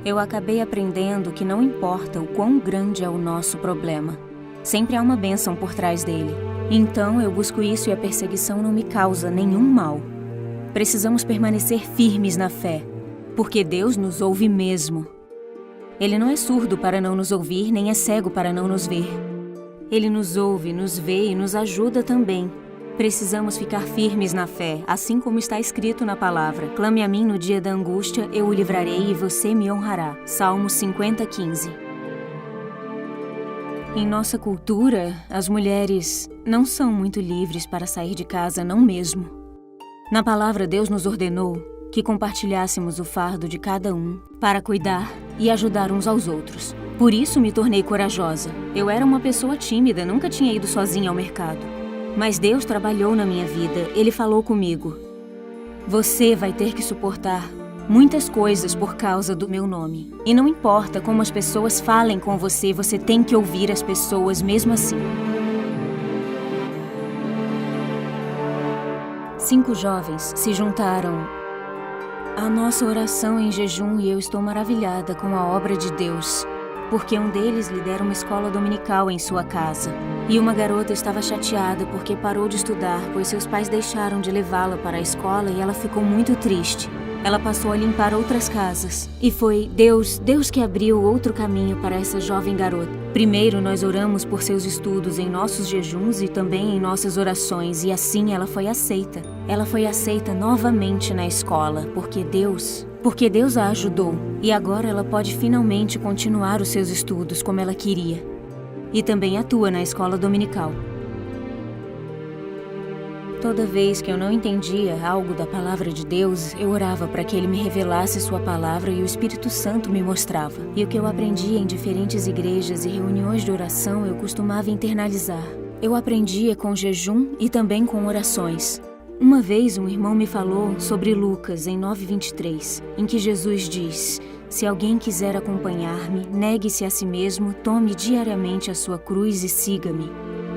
Eu acabei aprendendo que não importa o quão grande é o nosso problema, sempre há uma bênção por trás dele. Então eu busco isso e a perseguição não me causa nenhum mal. Precisamos permanecer firmes na fé, porque Deus nos ouve mesmo. Ele não é surdo para não nos ouvir, nem é cego para não nos ver. Ele nos ouve, nos vê e nos ajuda também. Precisamos ficar firmes na fé, assim como está escrito na palavra. Clame a mim no dia da angústia, eu o livrarei e você me honrará. Salmos 50:15. Em nossa cultura, as mulheres não são muito livres para sair de casa, não mesmo. Na palavra, Deus nos ordenou que compartilhássemos o fardo de cada um para cuidar e ajudar uns aos outros. Por isso me tornei corajosa. Eu era uma pessoa tímida, nunca tinha ido sozinha ao mercado. Mas Deus trabalhou na minha vida, Ele falou comigo. Você vai ter que suportar muitas coisas por causa do meu nome. E não importa como as pessoas falem com você, você tem que ouvir as pessoas mesmo assim. 5 jovens se juntaram à nossa oração em jejum e eu estou maravilhada com a obra de Deus. Porque um deles lidera uma escola dominical em sua casa. E uma garota estava chateada porque parou de estudar, pois seus pais deixaram de levá-la para a escola e ela ficou muito triste. Ela passou a limpar outras casas. E foi Deus que abriu outro caminho para essa jovem garota. Primeiro, nós oramos por seus estudos em nossos jejuns e também em nossas orações, e assim ela foi aceita. Ela foi aceita novamente na escola, porque Deus a ajudou. E agora ela pode finalmente continuar os seus estudos como ela queria. E também atua na escola dominical. Toda vez que eu não entendia algo da palavra de Deus, eu orava para que Ele me revelasse sua palavra e o Espírito Santo me mostrava. E o que eu aprendia em diferentes igrejas e reuniões de oração, eu costumava internalizar. Eu aprendia com jejum e também com orações. Uma vez um irmão me falou sobre Lucas, em 9:23, em que Jesus diz: se alguém quiser acompanhar-me, negue-se a si mesmo, tome diariamente a sua cruz e siga-me.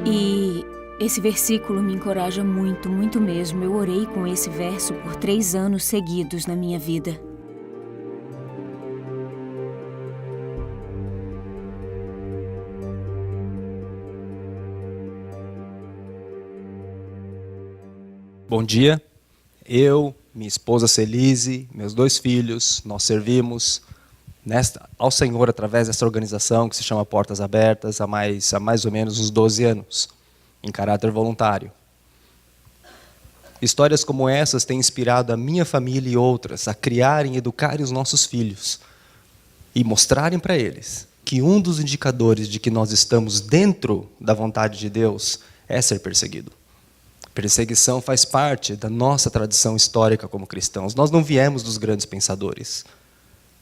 E esse versículo me encoraja muito, muito mesmo. Eu orei com esse verso por 3 anos seguidos na minha vida. Bom dia, eu, minha esposa Celise, meus 2 filhos, nós servimos ao Senhor através dessa organização que se chama Portas Abertas há mais ou menos uns 12 anos, em caráter voluntário. Histórias como essas têm inspirado a minha família e outras a criarem e educarem os nossos filhos e mostrarem para eles que um dos indicadores de que nós estamos dentro da vontade de Deus é ser perseguido. Perseguição faz parte da nossa tradição histórica como cristãos. Nós não viemos dos grandes pensadores.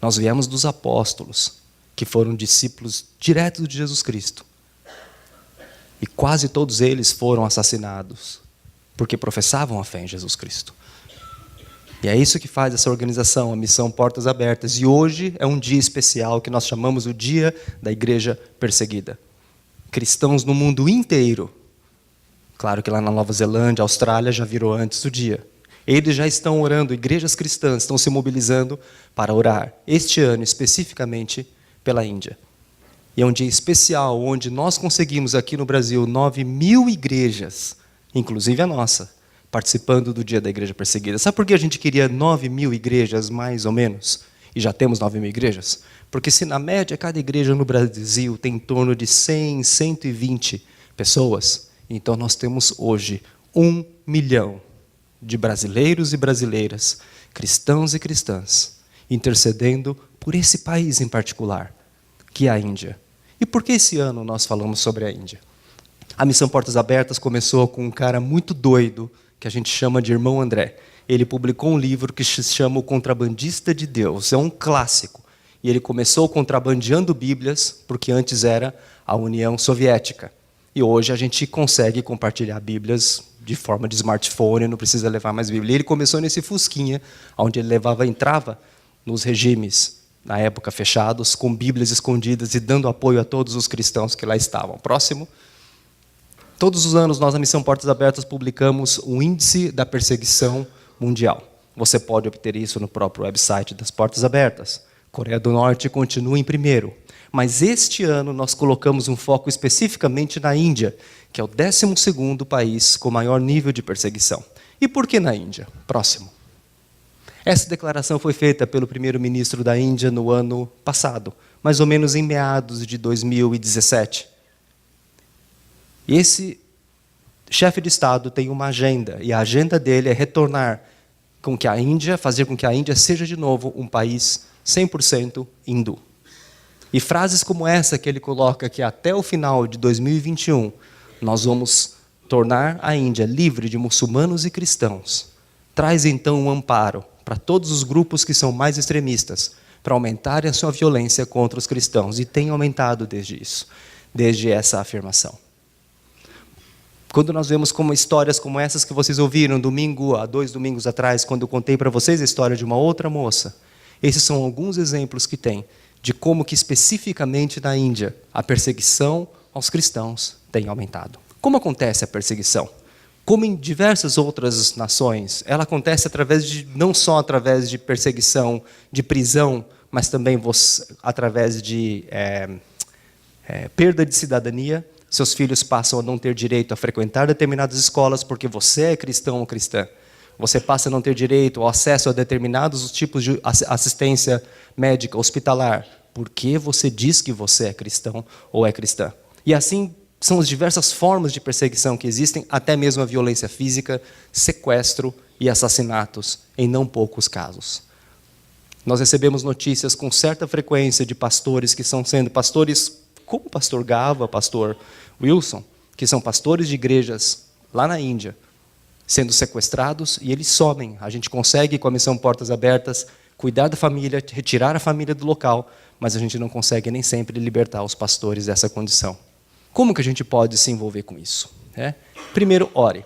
Nós viemos dos apóstolos, que foram discípulos diretos de Jesus Cristo. E quase todos eles foram assassinados, porque professavam a fé em Jesus Cristo. E é isso que faz essa organização, a Missão Portas Abertas. E hoje é um dia especial que nós chamamos o Dia da Igreja Perseguida. Cristãos no mundo inteiro. Claro que lá na Nova Zelândia, Austrália, já virou antes do dia. Eles já estão orando, igrejas cristãs estão se mobilizando para orar, este ano especificamente, pela Índia. E é um dia especial, onde nós conseguimos aqui no Brasil 9.000 igrejas, inclusive a nossa, participando do Dia da Igreja Perseguida. Sabe por que a gente queria 9.000 igrejas, mais ou menos? E já temos 9.000 igrejas? Porque se na média cada igreja no Brasil tem em torno de 100, 120 pessoas, então nós temos hoje 1 milhão de brasileiros e brasileiras, cristãos e cristãs, intercedendo por esse país em particular, que é a Índia. E por que esse ano nós falamos sobre a Índia? A Missão Portas Abertas começou com um cara muito doido, que a gente chama de Irmão André. Ele publicou um livro que se chama O Contrabandista de Deus, é um clássico. E ele começou contrabandeando Bíblias, porque antes era a União Soviética. E hoje a gente consegue compartilhar Bíblias de forma de smartphone, não precisa levar mais Bíblia. E ele começou nesse fusquinha, onde ele entrava nos regimes, na época fechados, com Bíblias escondidas e dando apoio a todos os cristãos que lá estavam. Próximo. Todos os anos, nós, na Missão Portas Abertas, publicamos o Índice da Perseguição Mundial. Você pode obter isso no próprio website das Portas Abertas. Coreia do Norte continua em primeiro. Mas este ano nós colocamos um foco especificamente na Índia, que é o 12º país com maior nível de perseguição. E por que na Índia? Próximo. Essa declaração foi feita pelo primeiro-ministro da Índia no ano passado, mais ou menos em meados de 2017. E esse chefe de Estado tem uma agenda, e a agenda dele é fazer com que a Índia seja de novo um país 100% hindu. E frases como essa que ele coloca, que até o final de 2021 nós vamos tornar a Índia livre de muçulmanos e cristãos, traz então um amparo para todos os grupos que são mais extremistas, para aumentarem a sua violência contra os cristãos, e tem aumentado desde essa afirmação. Quando nós vemos como histórias como essas que vocês ouviram há 2 domingos atrás, quando eu contei para vocês a história de uma outra moça, esses são alguns exemplos que tem de como que especificamente na Índia a perseguição aos cristãos tem aumentado. Como acontece a perseguição? Como em diversas outras nações, ela acontece não só através de perseguição, de prisão, mas também através de perda de cidadania. Seus filhos passam a não ter direito a frequentar determinadas escolas porque você é cristão ou cristã. Você passa a não ter direito ao acesso a determinados tipos de assistência médica, hospitalar, porque você diz que você é cristão ou é cristã. E assim são as diversas formas de perseguição que existem, até mesmo a violência física, sequestro e assassinatos, em não poucos casos. Nós recebemos notícias com certa frequência de pastores que estão sendo pastores, como o pastor Gava, pastor Wilson, que são pastores de igrejas lá na Índia, sendo sequestrados, e eles somem. A gente consegue, com a missão Portas Abertas, cuidar da família, retirar a família do local, mas a gente não consegue nem sempre libertar os pastores dessa condição. Como que a gente pode se envolver com isso? Primeiro, ore.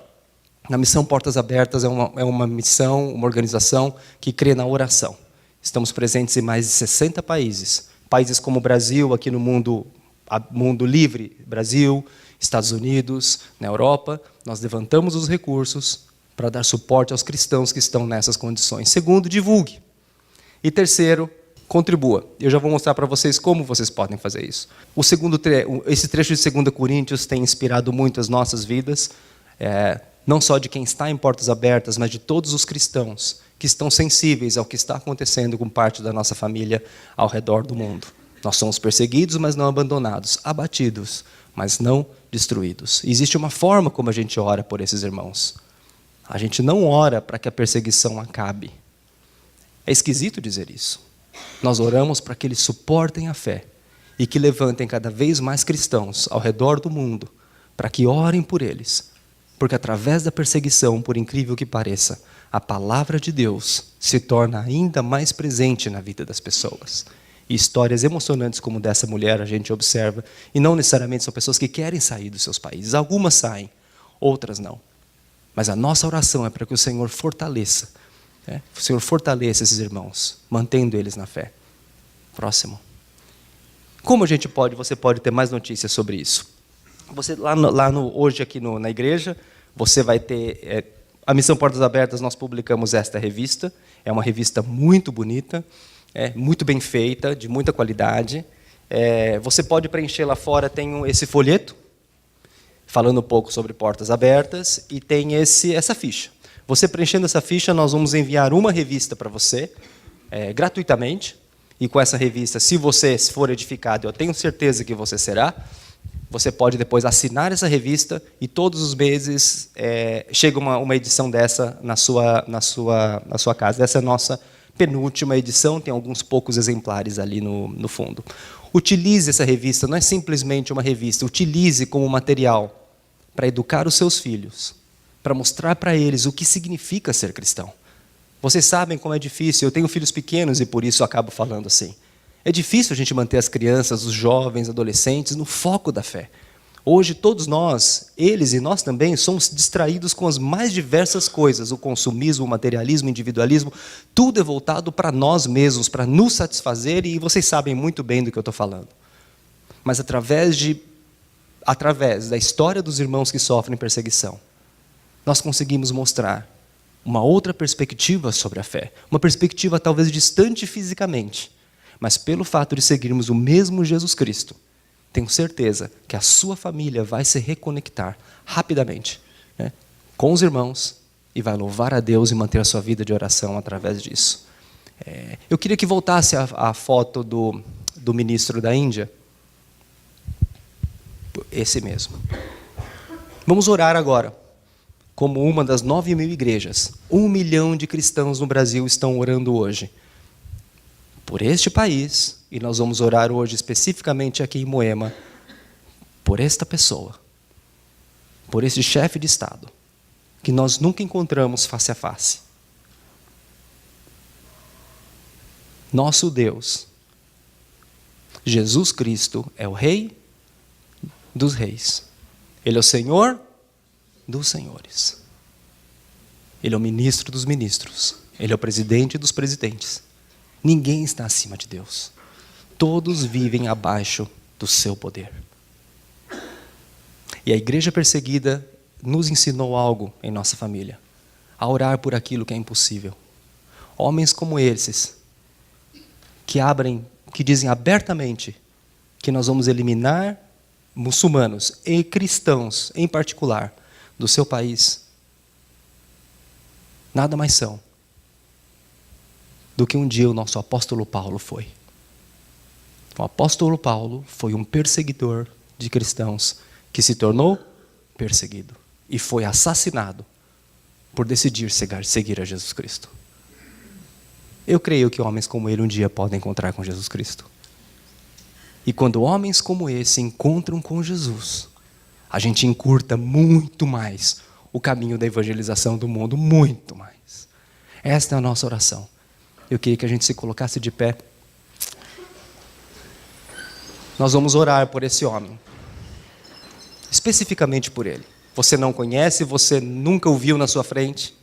A missão Portas Abertas é uma missão, uma organização que crê na oração. Estamos presentes em mais de 60 países. Países como o Brasil, aqui no mundo livre, Brasil, Estados Unidos, na Europa, nós levantamos os recursos para dar suporte aos cristãos que estão nessas condições. Segundo, divulgue. E terceiro, contribua. Eu já vou mostrar para vocês como vocês podem fazer isso. Esse trecho de 2 Coríntios tem inspirado muito as nossas vidas, não só de quem está em Portas Abertas, mas de todos os cristãos que estão sensíveis ao que está acontecendo com parte da nossa família ao redor do mundo. Nós somos perseguidos, mas não abandonados, abatidos, mas não destruídos. E existe uma forma como a gente ora por esses irmãos. A gente não ora para que a perseguição acabe. É esquisito dizer isso. Nós oramos para que eles suportem a fé e que levantem cada vez mais cristãos ao redor do mundo, para que orem por eles. Porque através da perseguição, por incrível que pareça, a palavra de Deus se torna ainda mais presente na vida das pessoas. E histórias emocionantes como dessa mulher a gente observa, e não necessariamente são pessoas que querem sair dos seus países. Algumas saem, outras não. Mas a nossa oração é para que o Senhor fortaleça. O Senhor fortaleça esses irmãos, mantendo eles na fé. Próximo. Como você pode ter mais notícias sobre isso? Você hoje aqui na igreja, você vai ter a Missão Portas Abertas. Nós publicamos esta revista. É uma revista muito bonita, muito bem feita, de muita qualidade. Você pode preencher lá fora, tem esse folheto, falando um pouco sobre Portas Abertas, e tem essa ficha. Você preenchendo essa ficha, nós vamos enviar uma revista para você, gratuitamente, e com essa revista, se você for edificado, eu tenho certeza que você será, você pode depois assinar essa revista, e todos os meses chega uma edição dessa na sua casa. Essa é a nossa penúltima edição, tem alguns poucos exemplares ali no fundo. Utilize essa revista, não é simplesmente uma revista, utilize como material para educar os seus filhos, para mostrar para eles o que significa ser cristão. Vocês sabem como é difícil, eu tenho filhos pequenos e por isso eu acabo falando assim. É difícil a gente manter as crianças, os jovens, adolescentes, no foco da fé. Hoje, todos nós, eles e nós também, somos distraídos com as mais diversas coisas. O consumismo, o materialismo, o individualismo, tudo é voltado para nós mesmos, para nos satisfazer, e vocês sabem muito bem do que eu estou falando. Mas através da história dos irmãos que sofrem perseguição, nós conseguimos mostrar uma outra perspectiva sobre a fé. Uma perspectiva talvez distante fisicamente, mas pelo fato de seguirmos o mesmo Jesus Cristo, tenho certeza que a sua família vai se reconectar rapidamente, né, com os irmãos e vai louvar a Deus e manter a sua vida de oração através disso. Eu queria que voltasse a foto do ministro da Índia. Esse mesmo. Vamos orar agora. Como uma das 9.000 igrejas, 1 milhão de cristãos no Brasil estão orando hoje por este país, e nós vamos orar hoje especificamente aqui em Moema, por esta pessoa, por este chefe de Estado, que nós nunca encontramos face a face. Nosso Deus, Jesus Cristo, é o Rei dos reis. Ele é o Senhor dos senhores. Ele é o ministro dos ministros. Ele é o presidente dos presidentes. Ninguém está acima de Deus. Todos vivem abaixo do seu poder. E a igreja perseguida nos ensinou algo em nossa família: a orar por aquilo que é impossível. Homens como esses, que dizem abertamente que nós vamos eliminar muçulmanos e cristãos, em particular, do seu país, nada mais são do que um dia o nosso apóstolo Paulo foi. O apóstolo Paulo foi um perseguidor de cristãos que se tornou perseguido e foi assassinado por decidir seguir a Jesus Cristo. Eu creio que homens como ele um dia podem encontrar com Jesus Cristo. E quando homens como esse encontram com Jesus, a gente encurta muito mais o caminho da evangelização do mundo, muito mais. Esta é a nossa oração. Eu queria que a gente se colocasse de pé. Nós vamos orar por esse homem, especificamente por ele. Você não conhece, você nunca o viu na sua frente,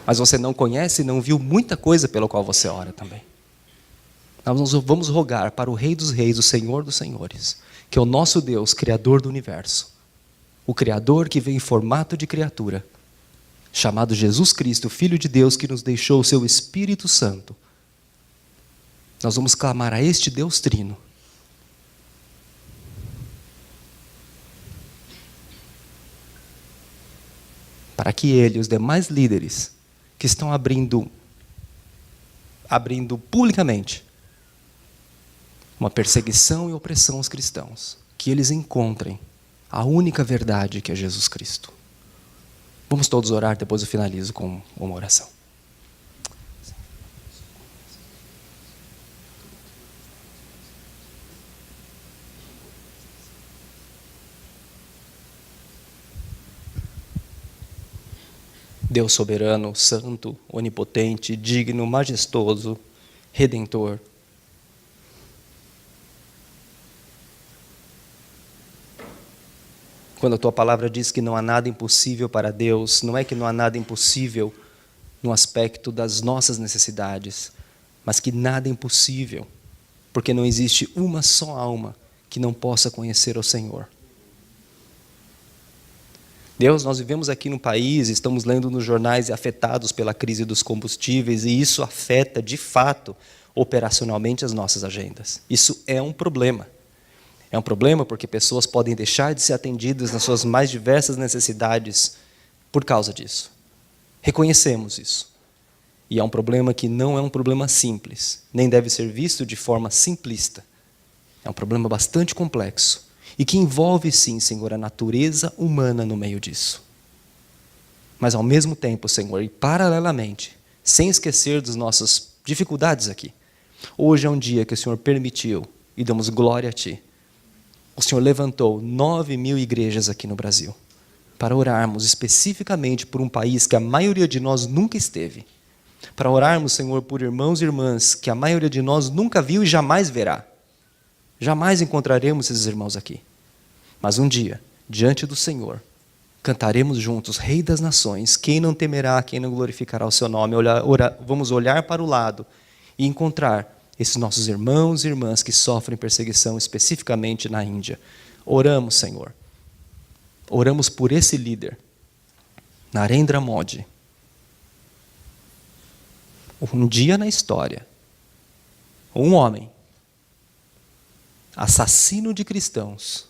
mas você não conhece e não viu muita coisa pela qual você ora também. Nós vamos rogar para o Rei dos Reis, o Senhor dos Senhores, que é o nosso Deus, Criador do Universo, o Criador que veio em formato de criatura, chamado Jesus Cristo, Filho de Deus, que nos deixou o seu Espírito Santo. Nós vamos clamar a este Deus Trino, para que ele e os demais líderes que estão abrindo publicamente uma perseguição e opressão aos cristãos, que eles encontrem a única verdade, que é Jesus Cristo. Vamos todos orar, depois eu finalizo com uma oração. Deus soberano, santo, onipotente, digno, majestoso, redentor. Quando a tua palavra diz que não há nada impossível para Deus, não é que não há nada impossível no aspecto das nossas necessidades, mas que nada é impossível, porque não existe uma só alma que não possa conhecer o Senhor. Deus, nós vivemos aqui no país, estamos lendo nos jornais afetados pela crise dos combustíveis, e isso afeta, de fato, operacionalmente as nossas agendas. Isso é um problema. É um problema porque pessoas podem deixar de ser atendidas nas suas mais diversas necessidades por causa disso. Reconhecemos isso. E é um problema que não é um problema simples, nem deve ser visto de forma simplista. É um problema bastante complexo e que envolve, sim, Senhor, a natureza humana no meio disso. Mas, ao mesmo tempo, Senhor, e paralelamente, sem esquecer das nossas dificuldades aqui, hoje é um dia que o Senhor permitiu, e damos glória a Ti. O Senhor levantou 9.000 igrejas aqui no Brasil para orarmos especificamente por um país que a maioria de nós nunca esteve. Para orarmos, Senhor, por irmãos e irmãs que a maioria de nós nunca viu e jamais verá. Jamais encontraremos esses irmãos aqui. Mas um dia, diante do Senhor, cantaremos juntos, Rei das Nações, quem não temerá, quem não glorificará o seu nome. Vamos olhar para o lado e encontrar esses nossos irmãos e irmãs que sofrem perseguição, especificamente na Índia. Oramos, Senhor. Oramos por esse líder, Narendra Modi. Um dia na história, Um homem, assassino de cristãos,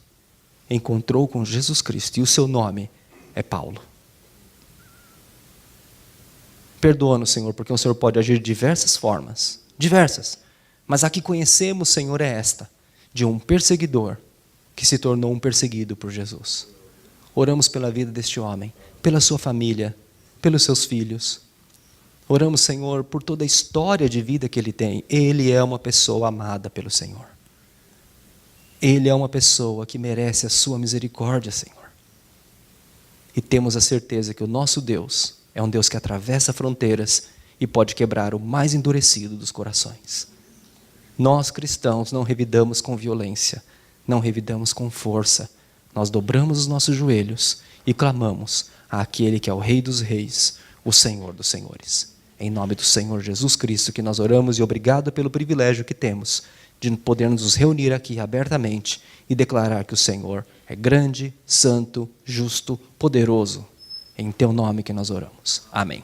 encontrou com Jesus Cristo e o seu nome é Paulo. Perdoa-nos, Senhor, porque o Senhor pode agir de diversas formas, diversas, mas a que conhecemos, Senhor, é esta, de um perseguidor que se tornou um perseguido por Jesus. Oramos pela vida deste homem, pela sua família, pelos seus filhos. Oramos, Senhor, por toda a história de vida que ele tem. Ele é uma pessoa amada pelo Senhor. Ele é uma pessoa que merece a sua misericórdia, Senhor. E temos a certeza que o nosso Deus é um Deus que atravessa fronteiras e pode quebrar o mais endurecido dos corações. Nós, cristãos, não revidamos com violência, não revidamos com força. Nós dobramos os nossos joelhos e clamamos àquele que é o Rei dos Reis, o Senhor dos Senhores. Em nome do Senhor Jesus Cristo que nós oramos, e obrigado pelo privilégio que temos de podermos nos reunir aqui abertamente e declarar que o Senhor é grande, santo, justo, poderoso. Em teu nome que nós oramos. Amém.